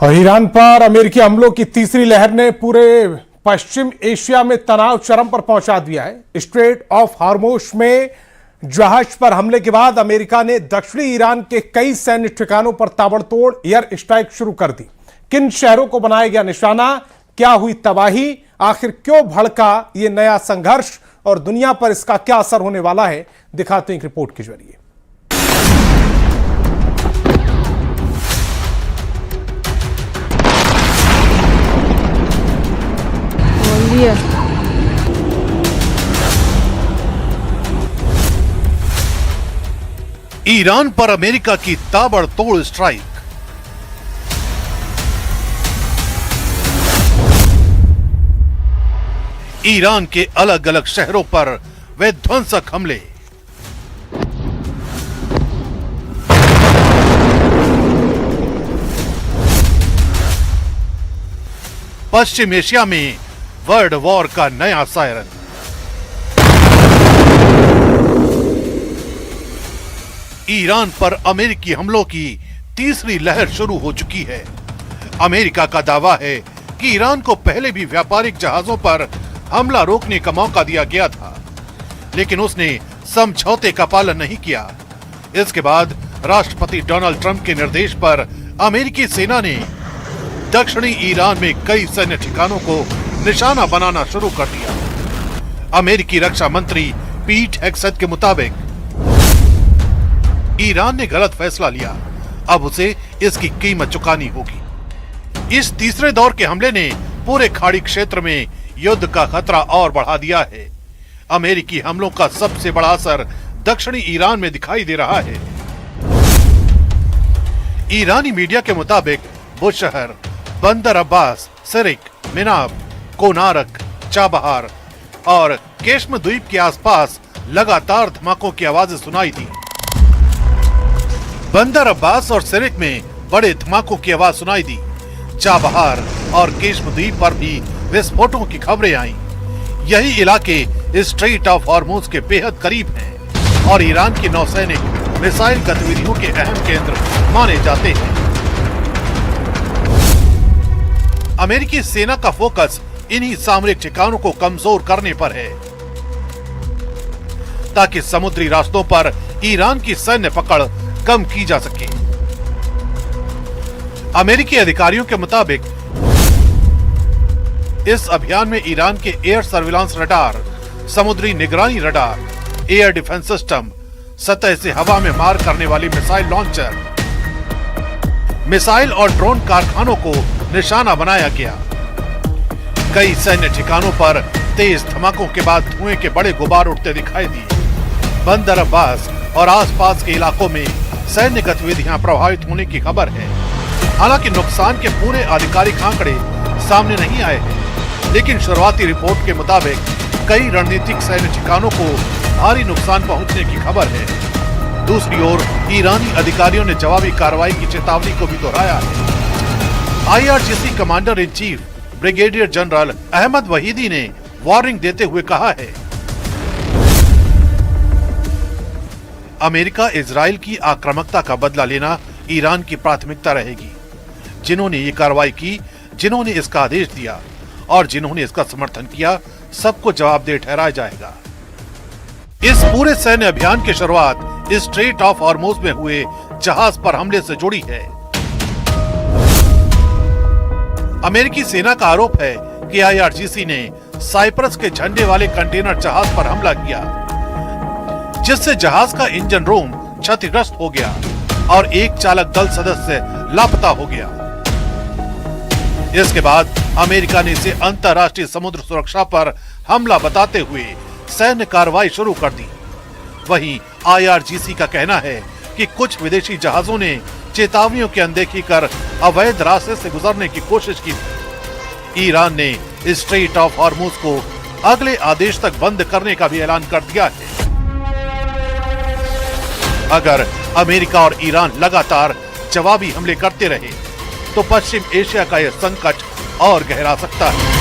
और ईरान पर अमेरिकी हमलों की तीसरी लहर ने पूरे पश्चिम एशिया में तनाव चरम पर पहुंचा दिया है। स्ट्रेट ऑफ हॉर्मुज़ में जहाज पर हमले के बाद अमेरिका ने दक्षिणी ईरान के कई सैन्य ठिकानों पर ताबड़तोड़ एयर स्ट्राइक शुरू कर दी। किन शहरों को बनाया गया निशाना, क्या हुई तबाही, आखिर क्यों भड़का यह नया संघर्ष और दुनिया पर इसका क्या असर होने वाला है, दिखाते हैं एक रिपोर्ट के जरिए। ईरान पर अमेरिका की ताबड़तोड़ स्ट्राइक। ईरान के अलग अलग शहरों पर विध्वंसक हमले। पश्चिम एशिया में वर्ल्ड वॉर का नया सायरन। ईरान पर अमेरिकी हमलों की तीसरी लहर शुरू हो चुकी है। अमेरिका का दावा है कि ईरान को पहले भी व्यापारिक जहाजों पर हमला रोकने का मौका दिया गया था, लेकिन उसने समझौते का पालन नहीं किया। इसके बाद राष्ट्रपति डोनाल्ड ट्रंप के निर्देश पर अमेरिकी सेना ने दक्षिणी ईरान में कई सैन्य ठिकानों को निशाना बनाना शुरू कर दिया। अमेरिकी रक्षा मंत्री पीट हेग्सेथ के मुताबिक ईरान ने गलत फैसला लिया, अब उसे इसकी कीमत चुकानी होगी। इस तीसरे दौर के हमले ने पूरे खाड़ी क्षेत्र में युद्ध का खतरा और बढ़ा दिया है। अमेरिकी हमलों का सबसे बड़ा असर दक्षिणी ईरान में दिखाई दे रहा है। ईरानी मीडिया के मुताबिक बुशहर, बंदर अब्बास, सिरिक, मिनाब, कोनारक, चाबहार और केश्म द्वीप के आसपास लगातार धमाकों की आवाजें सुनाई दी। बंदर अब्बास और सिरिक में बड़े धमाकों की आवाज सुनाई दी। चाबहार और केश्म द्वीप पर भी विस्फोटों की खबरें आईं। यही इलाके स्ट्रेट ऑफ हॉर्मुज़ के बेहद करीब हैं और ईरान की नौसैनिक मिसाइल गतिविधियों के अहम केंद्र माने जाते हैं। अमेरिकी सेना का फोकस इन्हीं सामरिक ठिकानों को कमजोर करने पर है, ताकि समुद्री रास्तों पर ईरान की सैन्य पकड़ कम की जा सके। अमेरिकी अधिकारियों के मुताबिक इस अभियान में ईरान के एयर सर्विलांस रडार, समुद्री निगरानी रडार, एयर डिफेंस सिस्टम, सतह से हवा में मार करने वाली मिसाइल लॉन्चर, मिसाइल और ड्रोन कारखानों को निशाना बनाया गया। कई सैन्य ठिकानों पर तेज धमाकों के बाद धुएं के बड़े गुबार उठते दिखाई दिए। बंदर अब्बास और आसपास के इलाकों में सैन्य गतिविधियां प्रभावित होने की खबर है। हालांकि नुकसान के पूरे आधिकारिक आंकड़े सामने नहीं आए हैं, लेकिन शुरुआती रिपोर्ट के मुताबिक कई रणनीतिक सैन्य ठिकानों को भारी नुकसान पहुंचने की खबर है। दूसरी ओर ईरानी अधिकारियों ने जवाबी कार्रवाई की चेतावनी को भी दोहराया है। IRGC commander in chief brigadier general Ahmad Vahidi ने वार्निंग देते हुए कहा है, अमेरिका इजराइल की आक्रामकता का बदला लेना ईरान की प्राथमिकता रहेगी। जिन्होंने ये कार्रवाई की, जिन्होंने इसका आदेश दिया और जिन्होंने इसका समर्थन किया, सबको जवाबदेह ठहराया जाएगा। इस पूरे सैन्य अभियान की शुरुआत स्ट्रेट ऑफ हॉर्मुज़ में हुए जहाज पर हमले से जुड़ी है। अमेरिकी सेना का आरोप है कि IRGC ने साइप्रस के झंडे वाले कंटेनर जहाज पर हमला किया, जिससे जहाज का इंजन रूम क्षतिग्रस्त हो गया और एक चालक दल सदस्य लापता हो गया। इसके बाद अमेरिका ने इसे अंतर्राष्ट्रीय समुद्र सुरक्षा पर हमला बताते हुए सैन्य कार्रवाई शुरू कर दी। वहीं IRGC का कहना है कि कुछ विदेशी जहाजों ने चेतावनियों की अनदेखी कर अवैध रास्ते से गुजरने की कोशिश की थी। ईरान ने स्ट्रेट ऑफ हॉर्मुज़ को अगले आदेश तक बंद करने का भी ऐलान कर दिया है। अगर अमेरिका और ईरान लगातार जवाबी हमले करते रहे तो पश्चिम एशिया का यह संकट और गहरा सकता है।